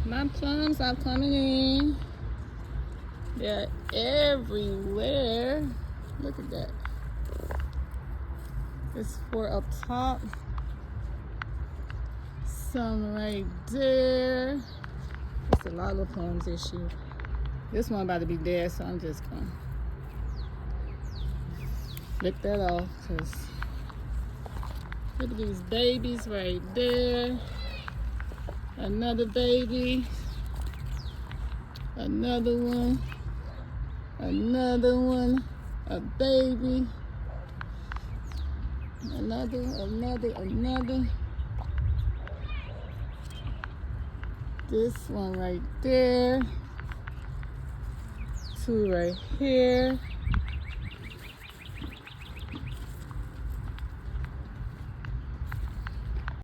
My plums are coming in. They're everywhere. Look at that. There's 4 up top. Some right there. It's a lot of plums this year. This one about to be dead, so I'm just gonna lick that off. Cause look at these babies right there. Another baby. Another one. Another one. A baby. Another. This one right there. 2 right here.